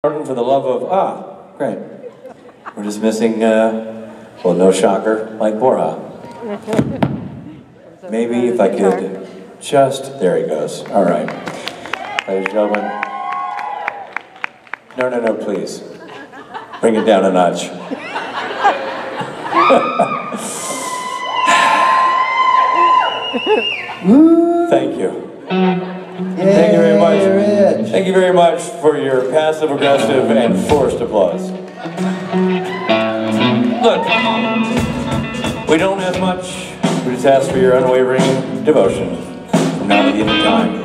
For the love of, great. We're just missing, well, no shocker, like Borja. Maybe if I could just, there he goes. All right. Ladies and gentlemen. No, please. Bring it down a notch. Thank you. Thank you very much. Thank you very much for your passive, aggressive, and forced applause. Look, we don't have much. We just ask for your unwavering devotion from now to the end of time.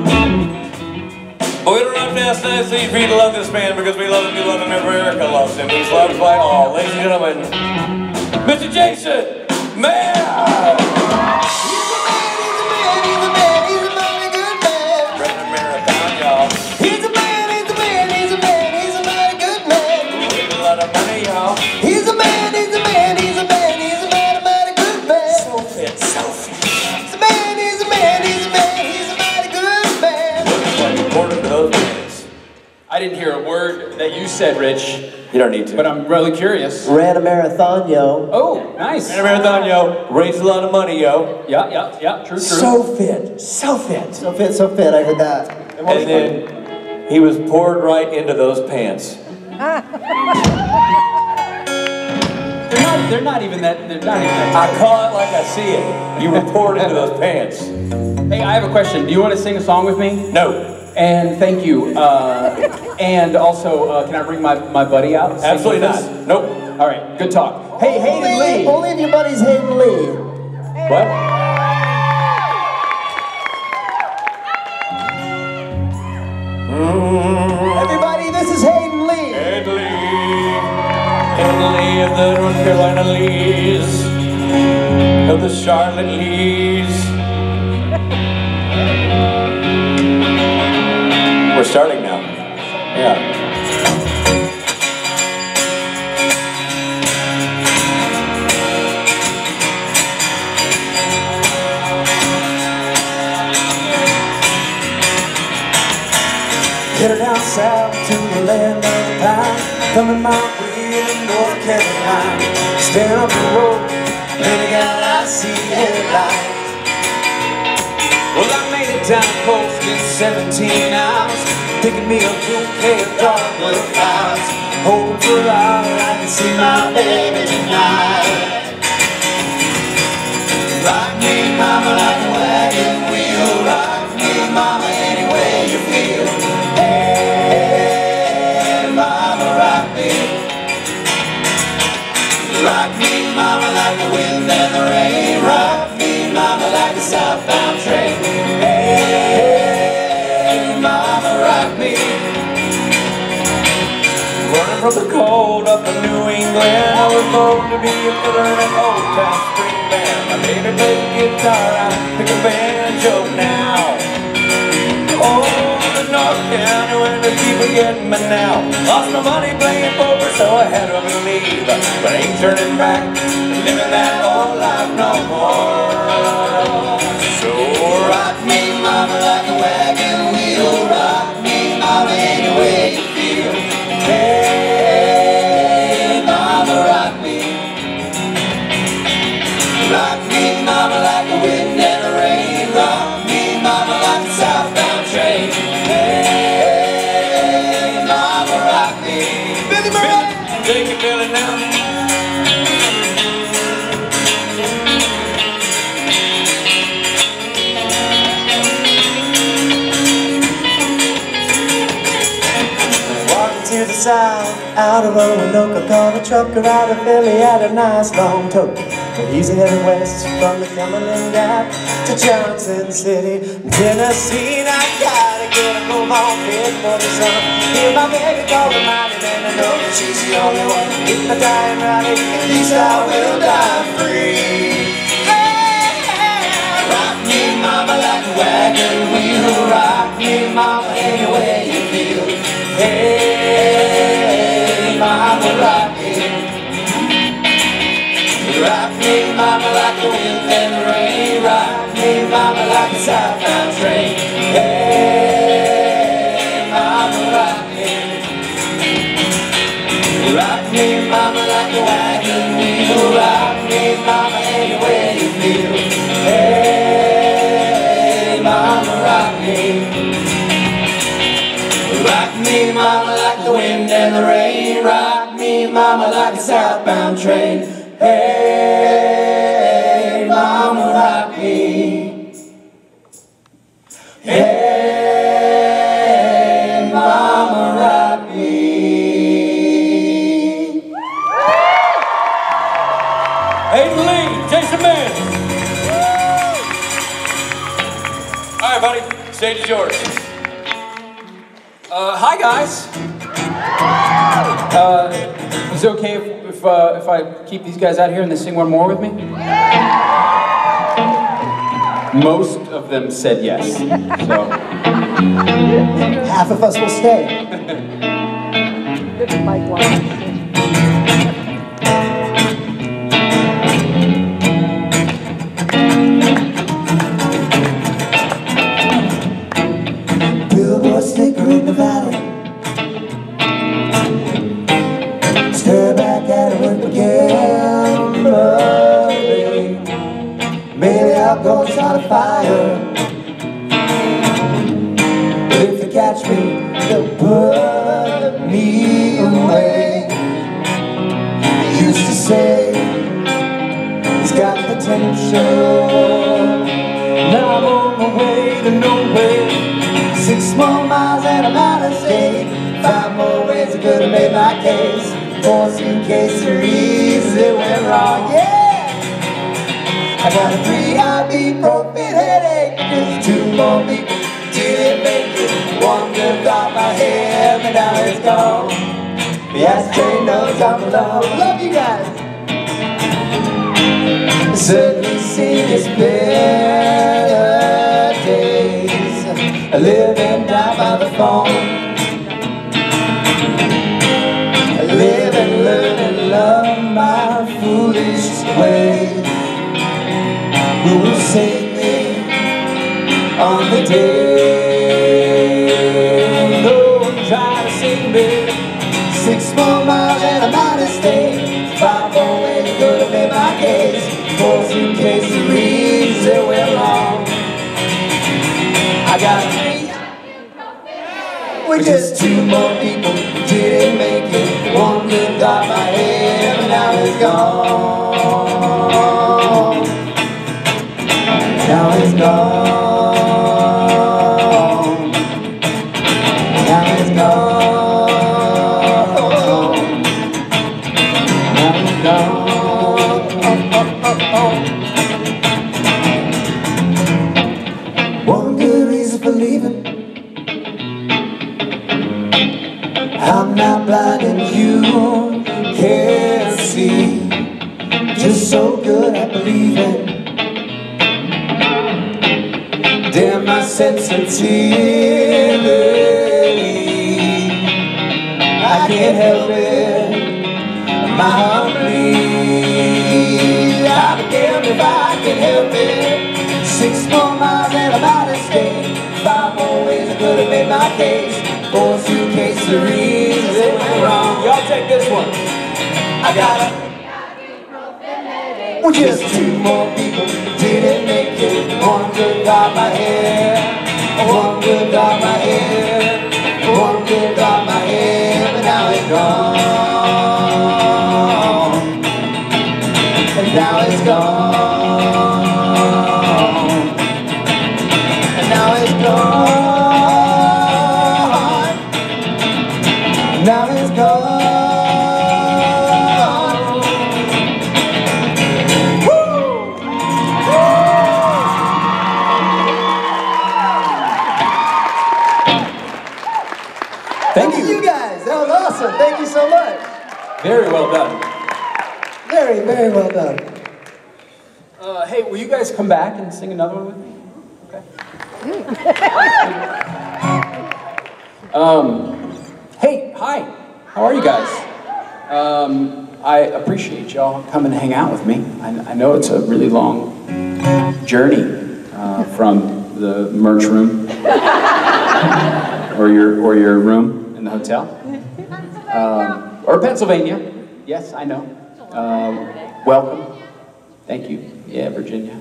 But we don't have to ask nicely for you to love this man because we love him, you love him, America loves him. He's loved by all. Ladies and gentlemen, Mr. Jason Mann! I didn't hear a word that you said, Rich. You don't need to. But I'm really curious. Ran a marathon, yo. Oh, nice. Ran a marathon, yo. Raised a lot of money, yo. Yeah. True. So fit. I heard that. And then he was poured right into those pants. They're not even that. I call it like I see it. You were poured into those pants. Hey, I have a question. Do you want to sing a song with me? No. And thank you. And also, can I bring my buddy out? Absolutely not. Nope. All right, good talk. Hey, Hayden Lee. Only if your buddy's Hayden Lee. What? Everybody, this is Hayden Lee. Hayden Lee. Hayden Lee of the North Carolina Lees. Of the Charlotte Lees. We're starting now. Yeah. Headed down south to the land of the pine, coming my way to North Carolina. Stand up the road, baby girl, I see headlights. Well, I made it down the coast in 17 hours, picking me a bouquet of dogwood flowers, hoping for an hour I can see my baby tonight. Rock me, mama, like a wagon wheel. Rock me, mama, any way you feel. Hey, mama, rock me. Rock me, mama, like the wind and the rain. Rock me, mama, like a southbound train. Hey, mama, rock me. Running from the cold up in New England, I was born to be a fiddler in an old town string band. My baby plays the guitar, I pick a banjo now. Oh, the North County where the people getting me now. Lost my money playing poker, so I had to leave. But I ain't turning back, living that old life no more. So rock me, mama, like a wagon wheel. Rock me, mama, any way you feel. Hey, mama, rock me. Rock me, mama, like the wind and the rain. Rock me, mama, like a southbound train. Hey, mama, rock me. Billy Murray! Take it, Billy, now. To the south, out of Roanoke, called a trucker out of Philly, had a nice long tote. But he's heading west from the Cumberland Gap to Johnson City, Tennessee. And I gotta get a home on fit for the sun. Hear my baby call reminded, and I know that she's the only one. If I die and ride it, at least I will die free. Hey, rock me, mama, like a wagon wheel. Rock me, mama, any way you feel. Hey, mama, rock me. Rock me, mama, like the wind and the rain. Rock me, mama, like a southbound train. Hey, mama, rock me. Rock me, mama, like a wagon wheel. Rock me, mama, any way you feel. Hey, mama, rock me. Rock me, mama, like the wind and the rain. Rock me, mama, like a southbound train. Hey, mama, rock me. Hey, mama, rock me. Aiden Lee, Jason Mann. All right, buddy, stage is yours. Hi guys. Is it okay if I keep these guys out here and they sing one more with me? Most of them said yes. So Half of us will stay. Billboard sticker in the valley. Stare back at it with again. Maybe I'll go start a fire. But if they catch me, they'll put me away. They used to say he's got potential. Now I'm on my way to nowhere. 6 more miles and I'm out of state. 5 more ways I could have made my case. 4 suitcases that went wrong, yeah! I got a 3 ibuprofen headache. Just 2 more people didn't make it. 1 lived off my head, but now it's gone. The ashtray knows I'm alone. Love you guys! Certainly seen its better days. I live and die by the phone. I live and learn and love my foolish ways. Who will save me on the day? No one trying to save me. 6 more miles and I'm out of state. 5 more ways to go to make my case. 4 suitcases of reasons that went wrong. I got 3. With just 2 more people didn't make it. 1 lived off my head, but now it's gone. Now it's gone. Now it's gone. Now it's gone. One good reason for leaving. I'm not blind and you can't see. Just so good at believing. Damn my sensitivity. I can't help it. My heart bleeds. I'll be damned if I can help it. 6 more miles and I'm out of state. 5 more ways I could have made my case. 4 suitcases of reasons that went wrong. y'all take this one. I got a well, just 2 more people didn't make it. 1 lived off my head. 1 lived off my head. 1 lived off my head, but now it's gone. And now it's gone. And now it's gone. Now it's gone. Thank you. You guys, that was awesome. Thank you so much. Very well done. Very, very well done. Hey, will you guys come back and sing another one with me? Okay. Hey, hi. How are you guys? I appreciate y'all coming to hang out with me. I know it's a really long journey from the merch room or your room in the hotel. Or Pennsylvania. Yes, I know. Welcome. Thank you. Yeah, Virginia.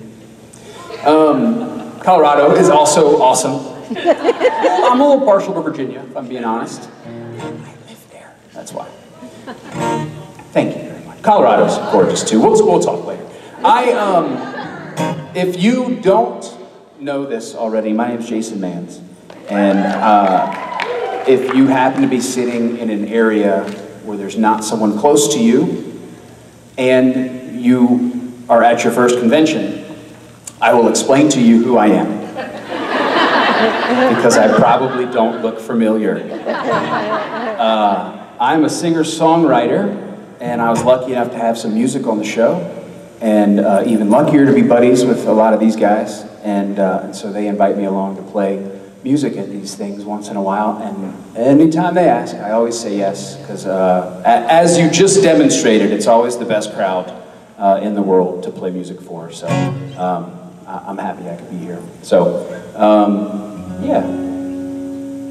Colorado is also awesome. I'm a little partial to Virginia, if I'm being honest. I live there. That's why. Thank you very much. Colorado's gorgeous too. We'll talk later. If you don't know this already, my name's Jason Mans, and if you happen to be sitting in an area where there's not someone close to you, and you are at your first convention, I will explain to you who I am. Because I probably don't look familiar. I'm a singer-songwriter, and I was lucky enough to have some music on the show, and even luckier to be buddies with a lot of these guys, and so they invite me along to play music at these things once in a while, and anytime they ask, I always say yes, because as you just demonstrated, it's always the best crowd in the world to play music for, so I'm happy I could be here. So, yeah.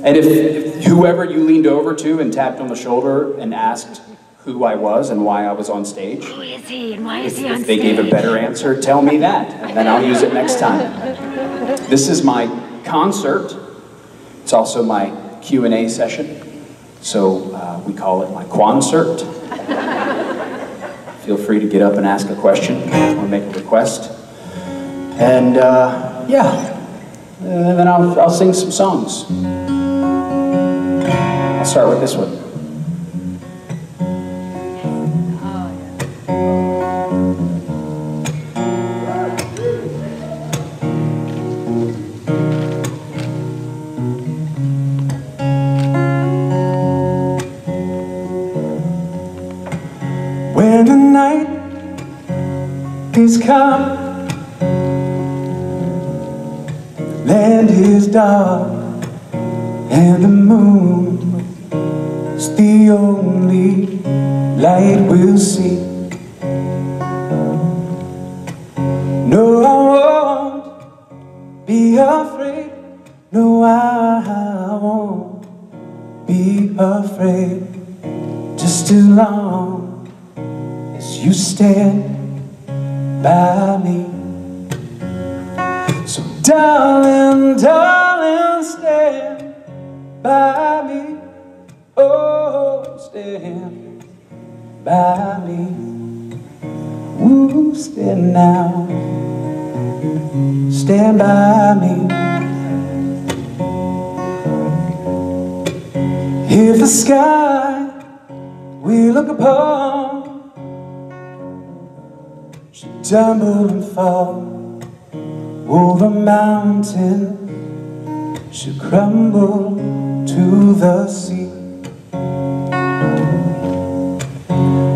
And if whoever you leaned over to and tapped on the shoulder and asked who I was and why I was on stage, who is he and why is he on stage? If they gave a better answer, tell me that, and then I'll use it next time. This is my concert. It's also my Q&A session, so we call it my Quancert. Feel free to get up and ask a question or make a request. And yeah, and then I'll sing some songs. I'll start with this one. When the night is come, land is dark, and the moon is the only light we'll see. No, I won't be afraid. No, I won't be afraid. Just as long as you stand by me. So darling, darling, stand by me. Oh, stand by me. Ooh, stand now. Stand by me. If the sky we look upon should tumble and fall, oh, the mountain should crumble to the sea.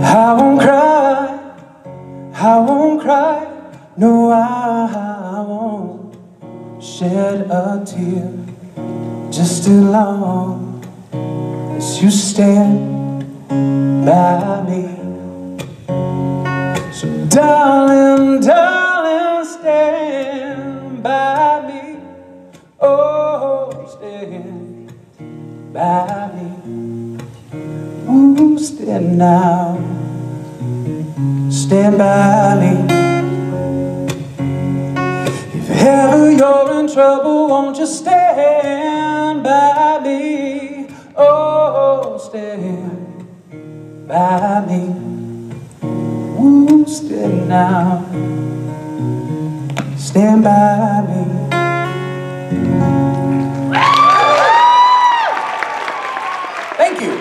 I won't cry, I won't cry, no, I won't shed a tear, just as long as you stand by me. So darling, darling, stand by me. Oh, stand by me. Ooh, stand now. Stand by me. If ever you're in trouble, won't you stand by me? Oh, stand by me. Ooh, stand now. Stand by me. Thank you.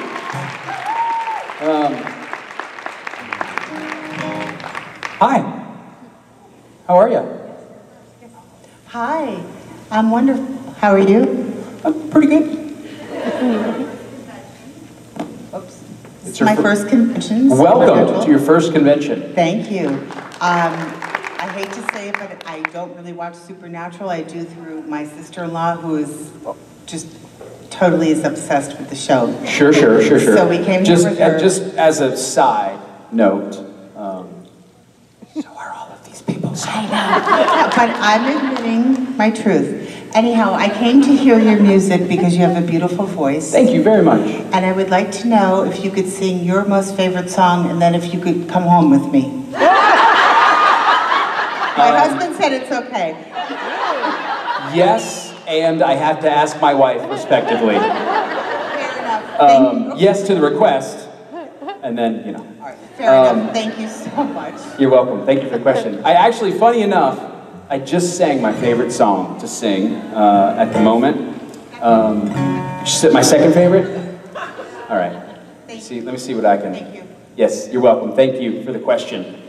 Hi. How are you? Hi, I'm wonderful. How are you? I'm pretty good. Oops. It's It's my first convention. Welcome to your first convention. Thank you. I hate to say it, but I don't really watch Supernatural. I do through my sister-in-law, who is just totally is obsessed with the show. Sure. So we came here with her. Just as a side note, so are all of these people. I know. But I'm admitting my truth. Anyhow, I came to hear your music because you have a beautiful voice. Thank you very much. And I would like to know if you could sing your most favorite song, and then if you could come home with me. My husband said it's okay. Yes, and I have to ask my wife, respectively. Fair enough. Thank you. Yes to the request, and then, you know. All right, fair enough. Thank you so much. You're welcome. Thank you for the question. I actually, funny enough, I just sang my favorite song to sing at the moment. My second favorite? All right. Let me see what I can. Thank you. Yes, you're welcome. Thank you for the question.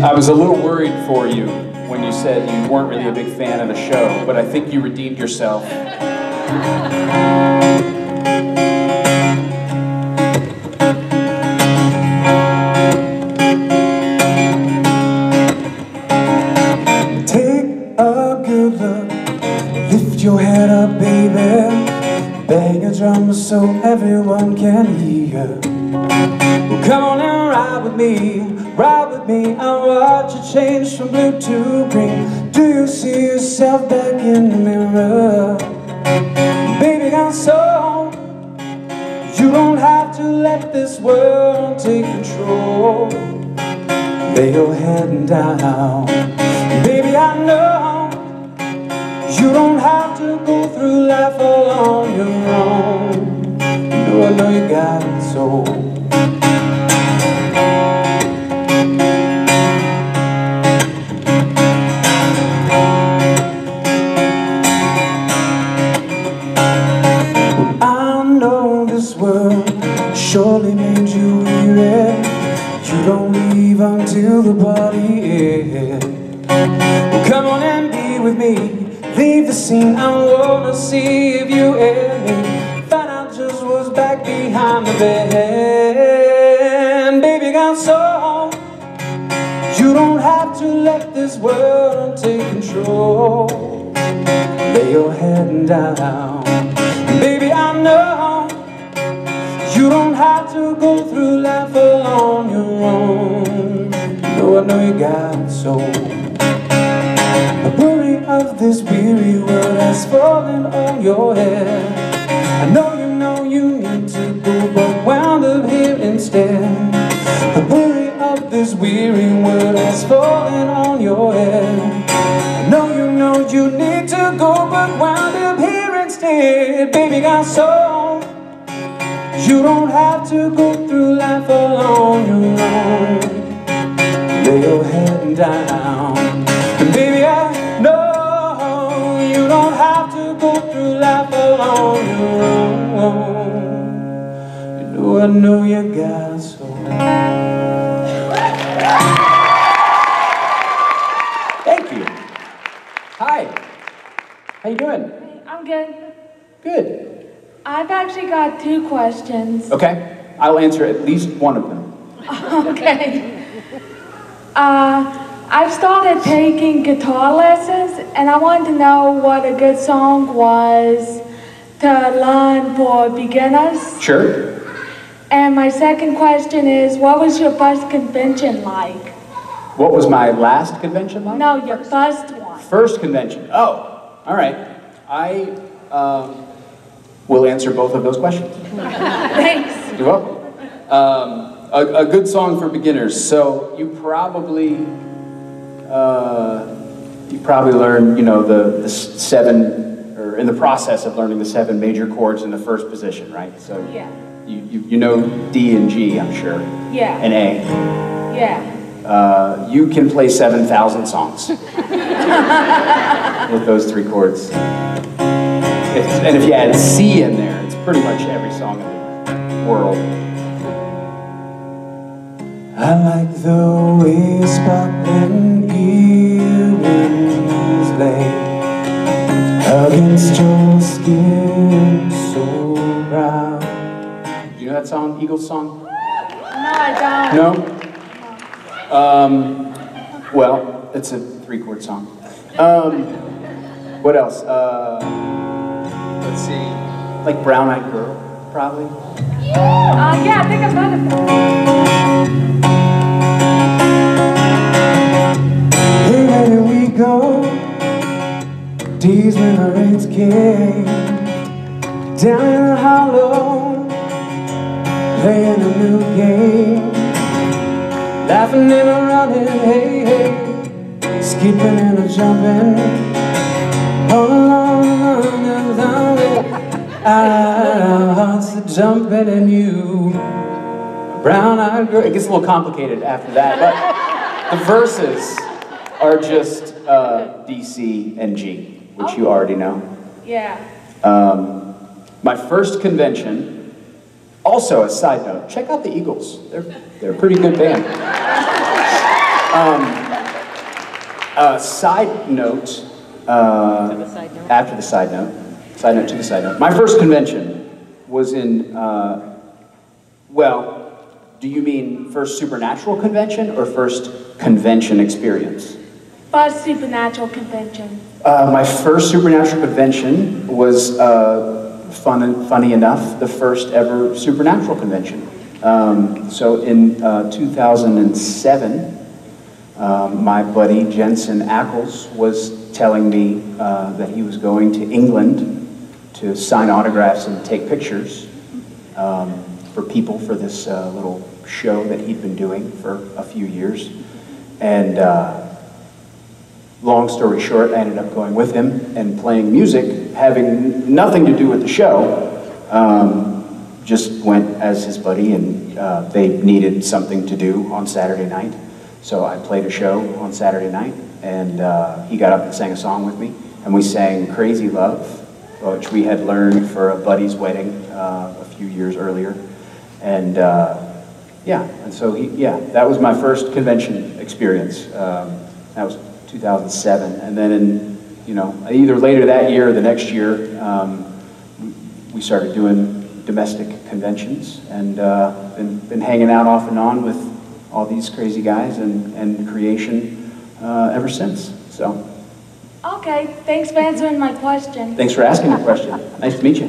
I was a little worried for you when you said you weren't really a big fan of the show, but I think you redeemed yourself. Take a good look, lift your head up, baby. Bang a drum so everyone can hear. Well, come on and ride with me, ride with me. I watch you change from blue to green. Do you see yourself back in the mirror? Baby, got soul. You don't have to let this world take control. Lay your head down. Baby, I know you don't have to go through life all on your own. No, I know you got it, soul. I know this world surely made you weary. You don't leave until the party ends. Well, come on and be with me. Leave the scene, I wanna see if you and me find out just what's back behind the bed. Baby, got soul. You don't have to let this world take control. Lay your head down. Baby, I know you don't have to go through life all on your own. No, I know you got it, soul. The worry of this weary world has fallen on your head. I know you need to go, but wound up here instead. The worry of this weary world has fallen on your head. I know you need to go, but wound up here instead. Baby, got soul. You don't have to go through life all on your own. Lay your head down. And baby, I know you don't have to go through life all on your own. I know you got soul. Thank you. Hi. How you doing? I'm good. Good. I've actually got 2 questions. Okay. I'll answer at least one of them. Okay. I've started taking guitar lessons, and I wanted to know what a good song was to learn for beginners. Sure. And my second question is, what was your first convention like? What was my last convention like? No, your first one. First convention. Oh, all right. I will answer both of those questions. Thanks. You're welcome. A good song for beginners. So you probably learn, the 7, or in the process of learning the 7 major chords in the first position, right? So Yeah. you know D and G, I'm sure. Yeah. And A. Yeah. You can play 7,000 songs with those 3 chords. And if you add C in there, it's pretty much every song in the world. I like the way sparkling earrings lay against your skin so brown. Do you know that song, Eagles song? No, I don't. No? Well, it's a 3-chord song. What else? Let's see. Like Brown Eyed Girl, probably. Yeah, I think I've heard of that. ago, days when the rains came down in the hollow, playing a new game, laughing and a running, hey, hey, skipping and a jumping, all along and down there, our hearts are jumping and you, brown-eyed girl. It gets a little complicated after that, but the verses are just D, C, and G, which you already know. Yeah. My first convention, also a side note, check out the Eagles. They're a pretty good band. Side note, after the side note to the side note. My first convention was in, well, do you mean first supernatural convention or first convention experience? First supernatural convention. My first supernatural convention was, funny enough, the first ever supernatural convention. So in 2007, my buddy Jensen Ackles was telling me that he was going to England to sign autographs and take pictures for people for this little show that he'd been doing for a few years. And long story short, I ended up going with him and playing music, having nothing to do with the show. Just went as his buddy, and they needed something to do on Saturday night. So I played a show on Saturday night, and he got up and sang a song with me, and we sang Crazy Love, which we had learned for a buddy's wedding a few years earlier. And yeah, and so that was my first convention experience. That was 2007, and then in, either later that year or the next year, we started doing domestic conventions, and been hanging out off and on with all these crazy guys and creation ever since. So. Okay, thanks for answering my question. Thanks for asking the question. Nice to meet you.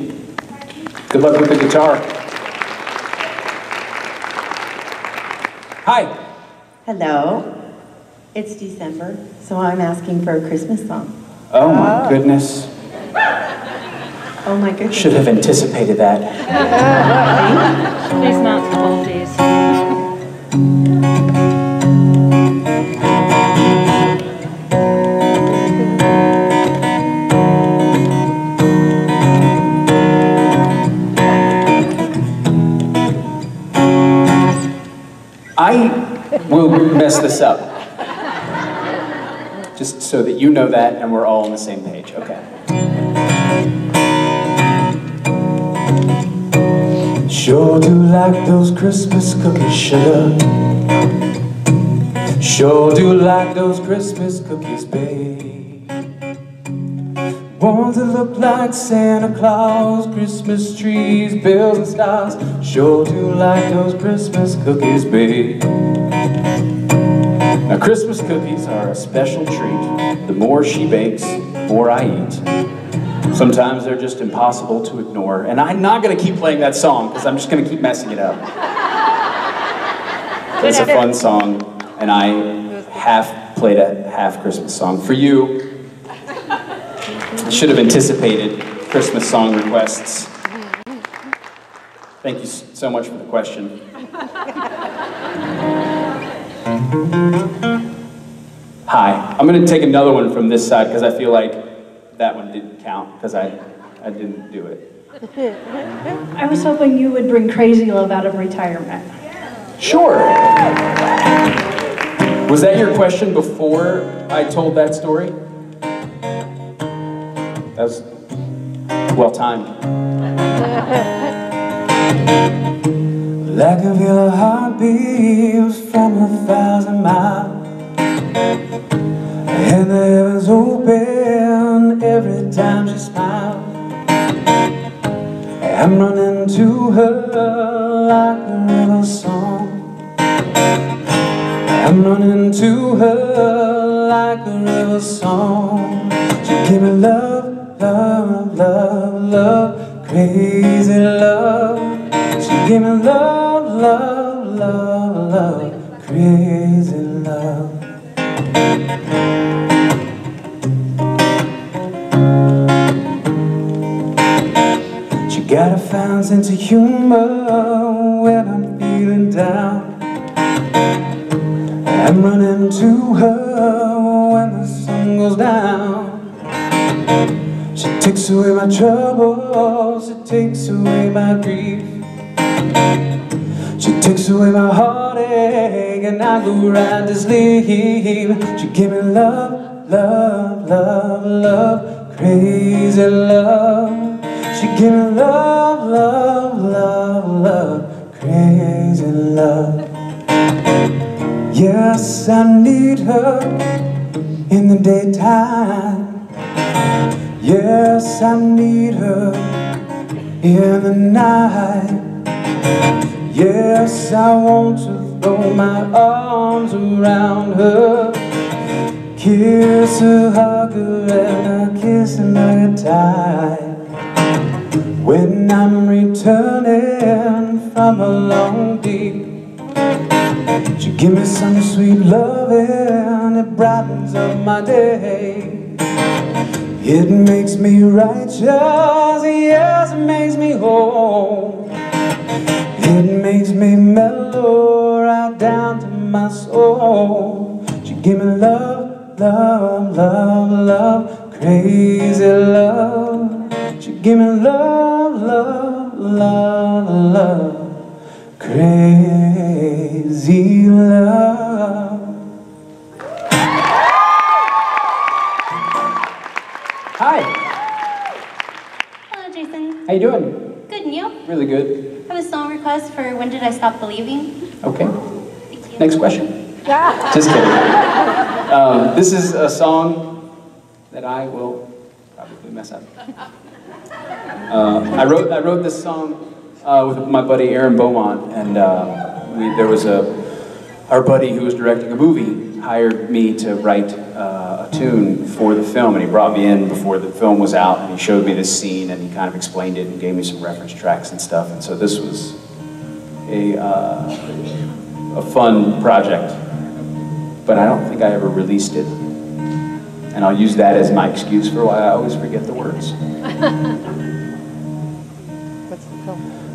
Good luck with the guitar. Hi. Hello. It's December, so I'm asking for a Christmas song. Oh my goodness. Oh my goodness. Should have anticipated that. These not 12 days. I will mess this up. Just so that you know that and we're all on the same page. Okay. Sure do like those Christmas cookies, sugar. Sure do like those Christmas cookies, babe. Ones that look like Santa Claus, Christmas trees, bells and stars. Sure do like those Christmas cookies, babe. Now Christmas cookies are a special treat. The more she bakes, the more I eat. Sometimes they're just impossible to ignore. And I'm not gonna keep playing that song because I'm just gonna keep messing it up. It's a fun song, and I played a half Christmas song. For you, I should have anticipated Christmas song requests. Thank you so much for the question. Hi, I'm gonna take another one from this side because I feel like that one didn't count because I didn't do it. I was hoping you would bring Crazy Love out of retirement. Sure. Was that your question before I told that story? That was well timed. Like a real heartbeat from 1,000 miles, and the heavens open every time she smiles. I'm running to her like a river song. I'm running to her like a river song. She gave me love, love, love, love, crazy love. She gave me love, love, love, love, crazy love. got a fine sense of humor when I'm feeling down. I'm running to her when the sun goes down. She takes away my troubles, she takes away my grief. She takes away my heartache and I go right to sleep. She give me love, love, love, love, crazy love. She give me love, love, love, love, crazy love. Yes, I need her in the daytime. Yes, I need her in the night. Yes, I want to throw my arms around her, kiss her, hug her, and a kiss another time. When I'm returning from a long day, she give me some sweet loving, it brightens up my day. It makes me righteous, yes, it makes me whole. It makes me mellow right down to my soul. She give me love, love, love, love, crazy love. She give me love, love, love, love, crazy love. Hi, Hello, Jason. how you doing? Good, and you? Really good. I have a song request for When Did I Stop Believing? Okay, Thank you. next question. Just kidding. This is a song that I will probably mess up. I wrote this song with my buddy Aaron Beaumont, and there was our buddy who was directing a movie hired me to write a tune for the film, and he brought me in before the film was out, and he showed me this scene, and he kind of explained it and gave me some reference tracks and stuff, and so this was a fun project, but I don't think I ever released it, and I'll use that as my excuse for why I always forget the words.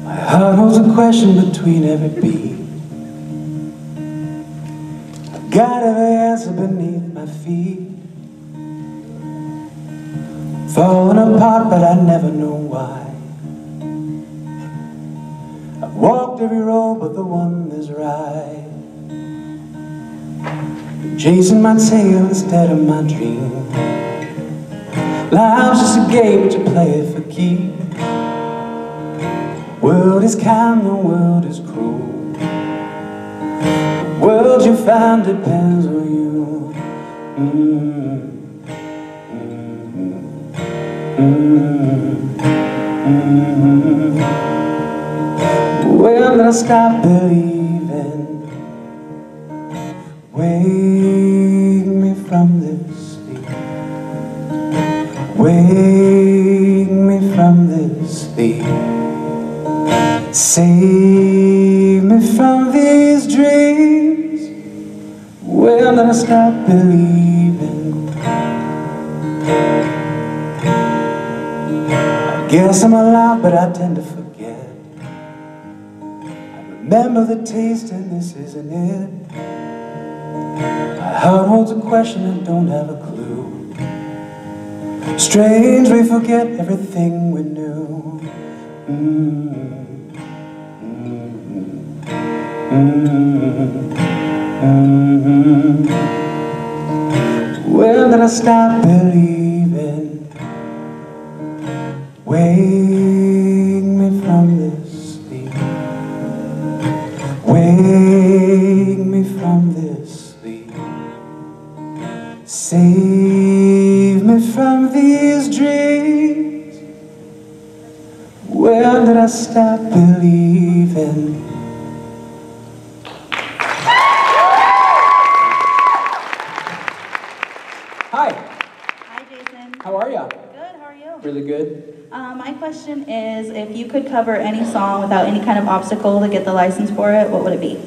My heart holds a question between every beat. I've got every answer beneath my feet. Falling apart, but I never know why. I've walked every road but the one that's right. Chasing my tail instead of my dream. Life's just a game, but you play it for keeps. World is kind, the world is cruel. The world you find depends on you. When did I stop believing? Wake me from this sleep. Wake me from this sleep. Save me from these dreams. When did I stop believing? I guess I'm alive, but I tend to forget. I remember the taste, and this isn't it. My heart holds a question and don't have a clue. Strange, we forget everything we knew. When did I stop believing? Wake me from this sleep. Wake me from this sleep. Save me from these dreams. When did I stop believing? Hi, Hi, Jason. how are ya? Good, how are you? Really good. My question is, if you could cover any song without any kind of obstacle to get the license for it, what would it be?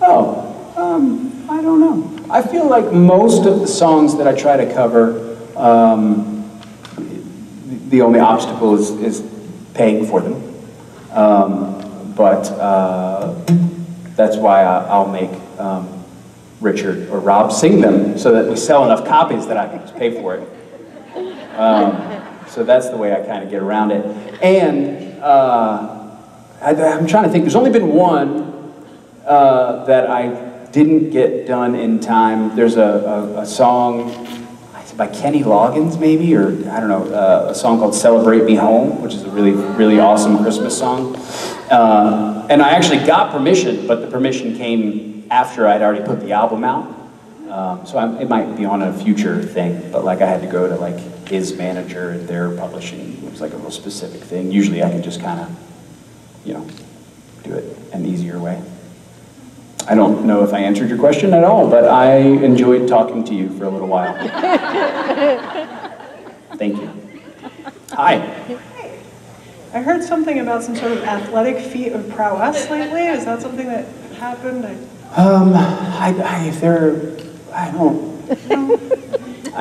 I don't know. I feel like most of the songs that I try to cover, the only obstacle is paying for them. But that's why I'll make Richard or Rob sing them so that we sell enough copies that I can just pay for it. So that's the way I kind of get around it. And I'm trying to think, there's only been one that I didn't get done in time. There's a song by Kenny Loggins, maybe, or I don't know, a song called Celebrate Me Home, which is a really, really awesome Christmas song. And I actually got permission, but the permission came after I'd already put the album out. So it might be on a future thing, but like I had to go to like his manager and their publishing. It was like a real specific thing. Usually I can just kind of, you know, do it an easier way. I don't know if I answered your question at all, but I enjoyed talking to you for a little while. Thank you. Hi. I heard something about some sort of athletic feat of prowess lately. Is that something that happened? I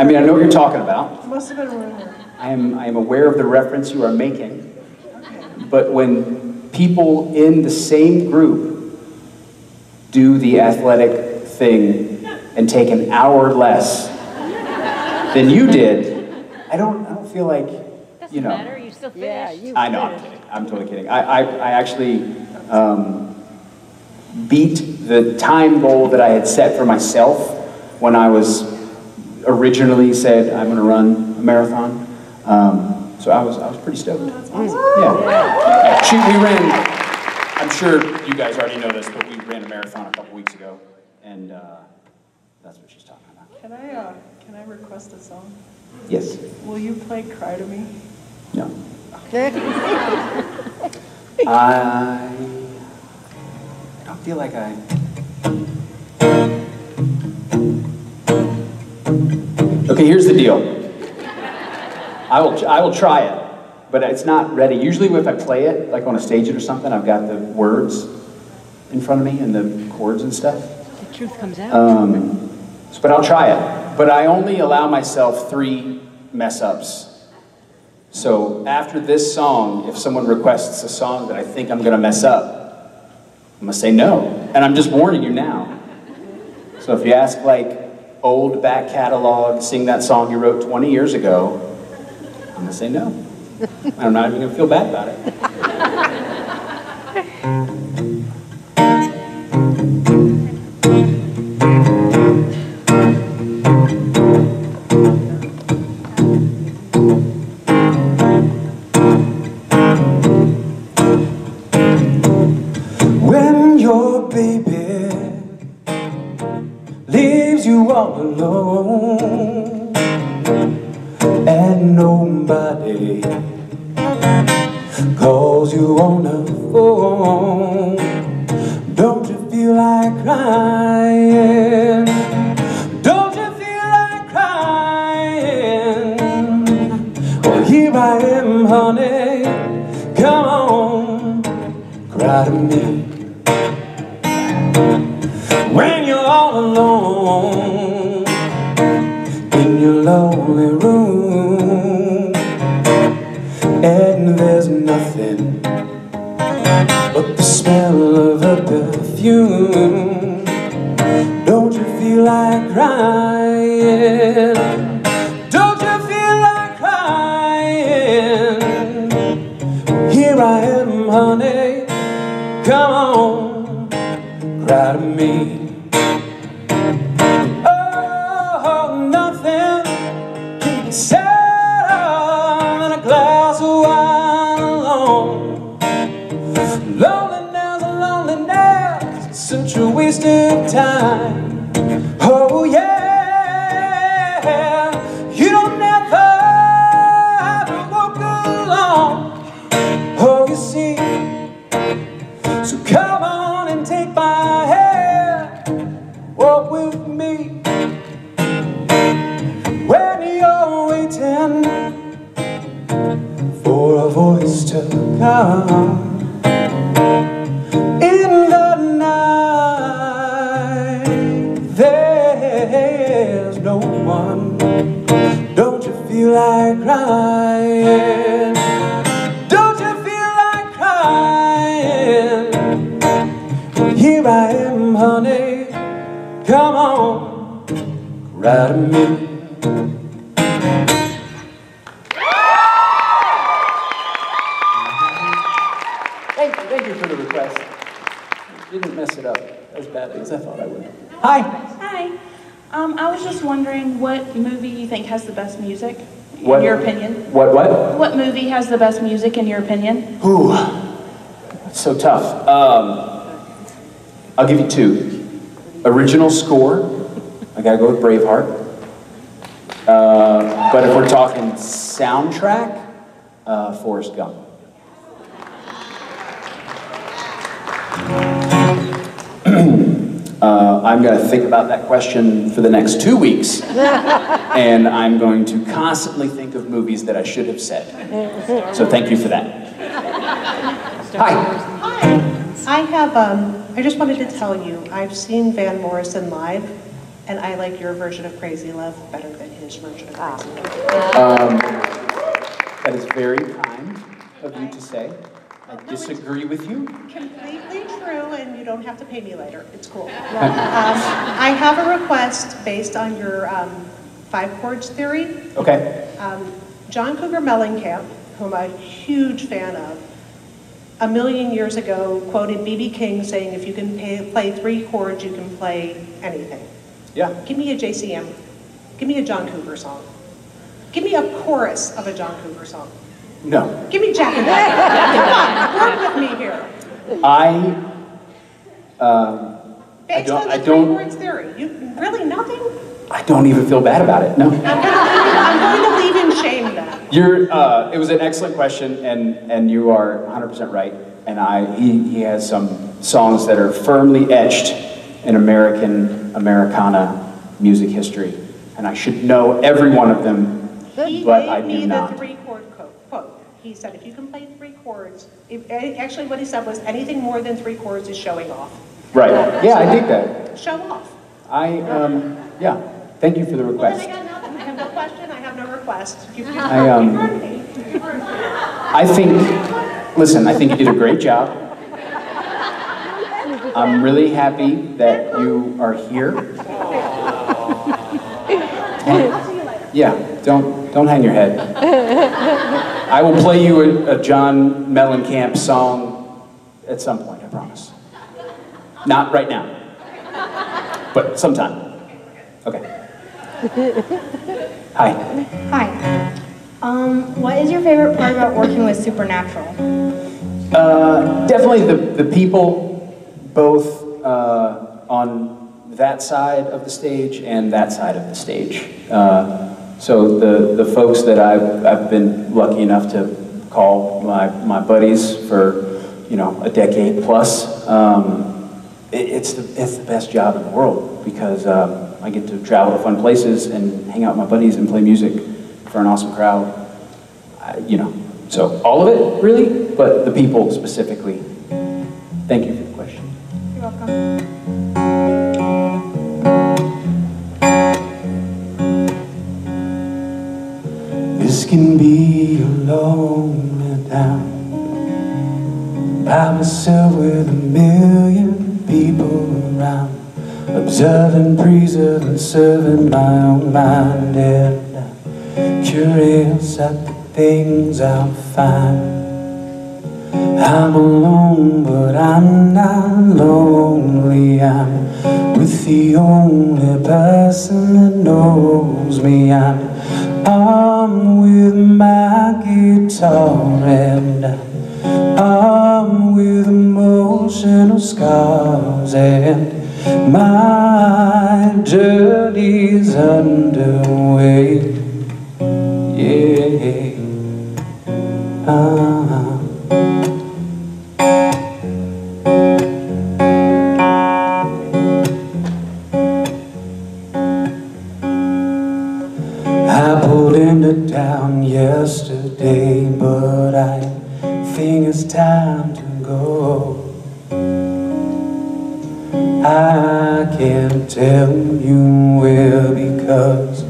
mean, I know what you're talking about. It must have been a rumor. I am aware of the reference you are making, but when people in the same group do the athletic thing and take an hour less than you did, I don't feel like, you know. Doesn't matter, you still finished. Yeah, I know, I'm kidding. I'm totally kidding. I actually beat the time goal that I had set for myself when I was originally said I'm going to run a marathon. So I was pretty stoked. Oh, that's awesome. Yeah. We ran. I'm sure you guys already know this, but we ran a marathon a couple weeks ago, and that's what she's talking about. Can I request a song? Yes. Will you play "Cry to Me"? No. I don't feel like I. Okay, here's the deal. I will try it, but it's not ready. Usually if I play it, like on a stage or something, I've got the words in front of me and the chords and stuff. The truth comes out. But I'll try it. But I only allow myself 3 mess-ups. So after this song, if someone requests a song that I think I'm gonna mess up, I'm gonna say no. And I'm just warning you now. So if you ask like old back catalog, sing that song you wrote 20 years ago, I'm gonna say no. I'm not even gonna feel bad about it. When your baby leaves you all alone and nobody calls you on the phone, don't you feel like crying? Don't you feel like crying? Well, here I am, honey, come on, cry to me. When you're all alone in your lonely room and there's nothing but the smell of a perfume, don't you feel like crying? Don't you feel like crying? Here I am, honey, come on, cry to me. Oh, nothing can be sadder than a glass of wine alone. Loneliness, loneliness, such a waste of time. Oh yeah, you don't never have to walk alone. Oh, you see, so come on and take my hand, walk with me. When you're waiting for a voice to come in the night, there's no one. Don't you feel like crying? Don't you feel come on, cry to me. Thank you for the request. Didn't mess it up as badly as I thought I would. Hi. Hi. I was just wondering what movie you think has the best music, in What? your opinion? What? What movie has the best music, in your opinion? Ooh, that's so tough. I'll give you two. Original score, I gotta go with Braveheart. But if we're talking soundtrack, Forrest Gump. I'm going to think about that question for the next 2 weeks, and I'm going to constantly think of movies that I should have said. So thank you for that. Hi. I just wanted to tell you, I've seen Van Morrison live, and I like your version of Crazy Love better than his version of Crazy Love. That is very kind of you to say. I disagree with you. Completely true, and you don't have to pay me later. It's cool. I have a request based on your 5 chords theory. Okay. John Cougar Mellencamp, whom I'm a huge fan of, a million years ago quoted B.B. King saying, if you can play 3 chords, you can play anything. Yeah. Give me a JCM. Give me a John Cougar song. Give me a chorus of a John Cougar song. No. Give me Jack and Diane. Come on, work with me here. Based on the 3 chords theory, you really nothing? I don't even feel bad about it, no. I'm going to leave in shame then. It was an excellent question, and you are 100% right. And he has some songs that are firmly etched in Americana music history. And I should know every one of them, but I do not. He gave me the 3-chord quote. He said, if you can play 3 chords, actually what he said was, anything more than 3 chords is showing off. Right, yeah, I dig that. Show off. Yeah, thank you for the request. Well, then I got nothing. I have no question, I have no request. I think, listen, I think you did a great job. I'm really happy that you are here. Yeah, don't hang your head. I will play you a John Mellencamp song at some point, I promise. Not right now, but sometime. Okay. Hi. Hi. What is your favorite part about working with Supernatural? Definitely the people, both on that side of the stage and that side of the stage. So the folks that I've been lucky enough to call my buddies for, a decade plus, it's the best job in the world because I get to travel to fun places and hang out with my buddies and play music for an awesome crowd. So all of it really, but the people specifically. Thank you for the question. You're welcome. This can be a lonely town, by myself with a million people around, observing, preserving, serving my own mind, and I'm curious at the things I'll find. I'm alone, but I'm not lonely. I'm with the only person that knows me. I'm with my guitar, and I'm with emotional scars, and my journey's underway. Yeah. I pulled into town yesterday, but I think it's time to go. I can't tell you where because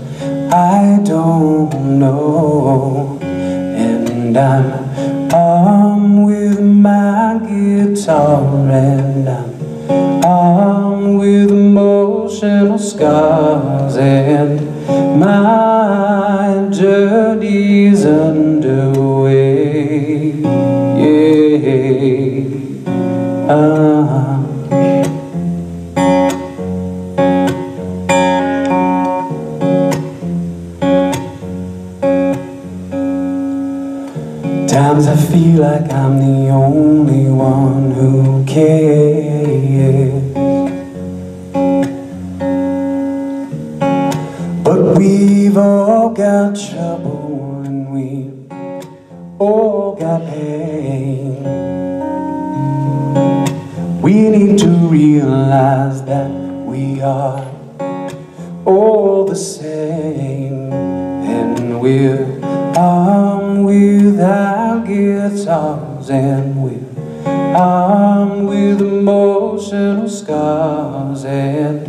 I don't know. And I'm with my guitar, and I'm with emotion scars, and my journey's underway. Yeah. Times I feel like I'm the only one who cares, but we've all got trouble and we've all got pain. We need to realize that we are all the same, and we're with our guitars and with emotional scars, and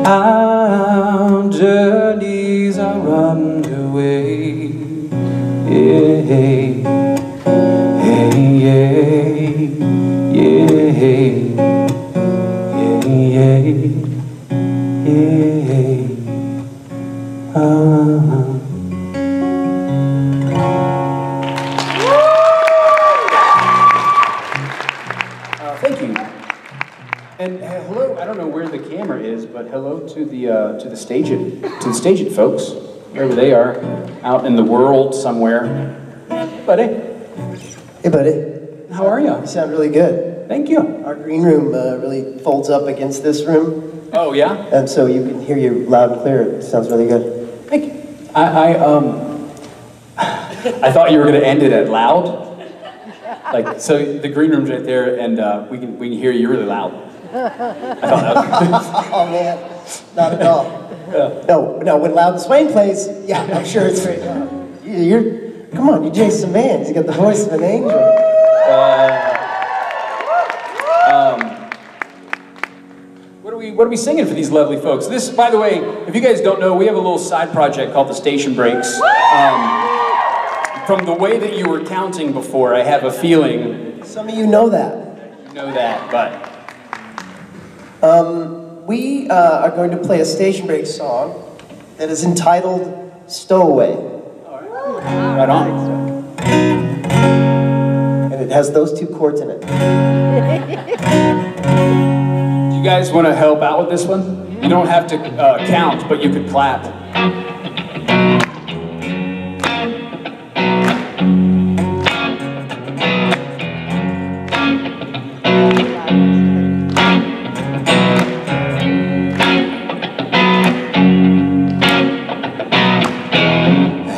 our journeys are underway. Yeah, yeah, yeah, yeah, yeah, yeah. Thank you. And hello, I don't know where the camera is, but hello to the stage it folks, wherever they are, out in the world somewhere. Buddy. Hey, buddy. How are you? You sound really good. Thank you. Our green room really folds up against this room. Oh, yeah? And so you can hear you loud and clear. It sounds really good. Thank you. I thought you were going to end it at loud. Like, so the green room's right there, and we can hear you really loud. I thought that was Oh man, not at all. Yeah. No, when Loud and Swain plays, yeah, I'm sure it's great. Come on, you're Jason Manns. You got the voice of an angel. What are we singing for these lovely folks? This, by the way, if you guys don't know, we have a little side project called the Station Breaks. From the way that you were counting before, I have a feeling... Some of you know that. You know that, but... We are going to play a Station Break song that is entitled Stowaway. Right on. And it has those two chords in it. Do you guys want to help out with this one? You don't have to count, but you could clap.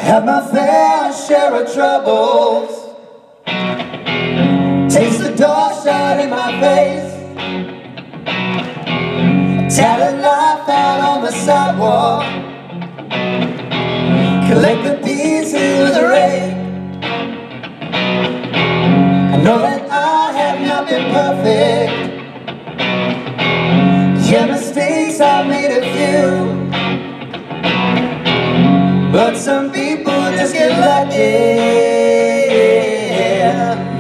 Had my fair share of troubles, taste the door shot in my face, tattered life out on the sidewalk, collect the pieces with a rake. I know that I have not been perfect, yeah, mistakes I've made a few, but some people just get lucky.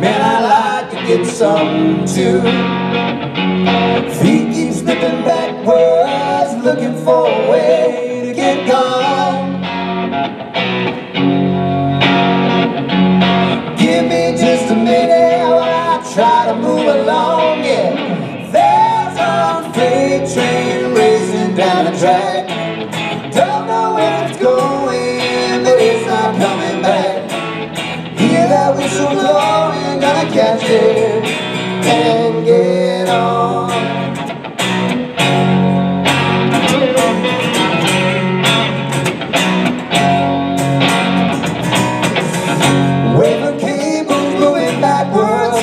Man, I like to get some too. Feet keep slipping backwards, looking for a way to get gone. Give me just a minute while I try to move along, yeah. There's a freight train racing down the track. Don't know where it's going, but it's not coming back. Hear that whistle blowing, gonna catch it and get on. Waving cables moving backwards,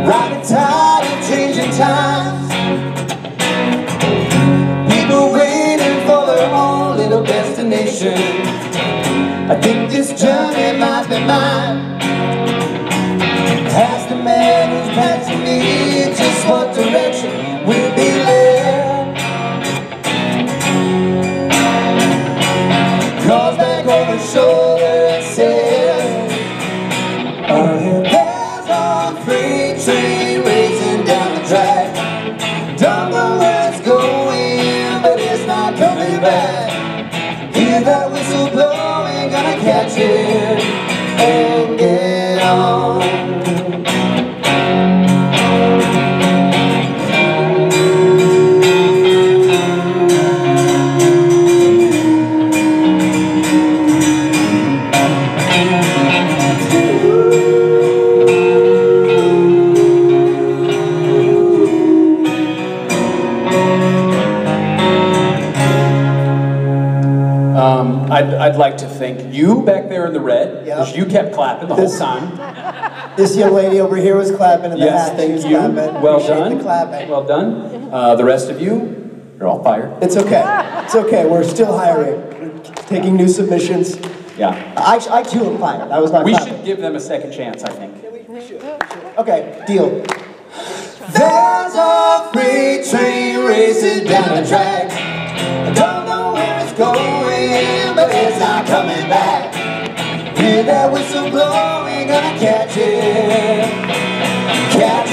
riding tide of changing times. Destination. I think this journey might be mine. Ask the man who's passing me think. You back there in the red, because you kept clapping the whole time. This young lady over here was clapping in the Yes, hat. thank She was you. clapping. Well Appreciate done. the clapping. Well done. The rest of you, you're all fired. It's okay. It's okay. We're still hiring. We're taking new submissions. Yeah. I too am fired. I was not We clapping. should give them a second chance, I think. Okay, deal. There's a freight train racing down the track. I don't know where it's going, but it's not coming back. Hear that whistle blowing, gonna catch it, and get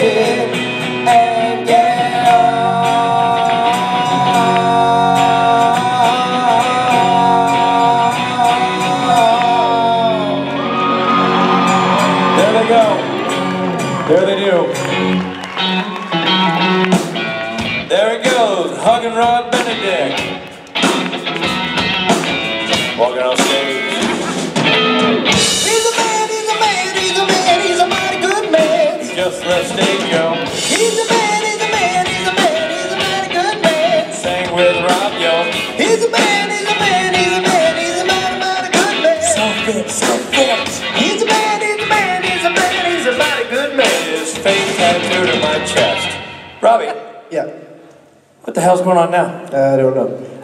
There they go. There they do. There it goes, Hug and Rod Benedict. Walking on stage. He's a man, he's a man, he's a man, he's a mighty good man. He just left stage, yo. He's a man, he's a man, he's a man, he's a mighty good man. Sang with Rob, yo. He's a man, he's a man, he's a man, he's a mighty, mighty good man. So fit, so fit. He's a man, he's a man, he's a man, he's a mighty good man. His face tattooed on my chest. Robbie, Yeah. what the hell's going on now? I don't know.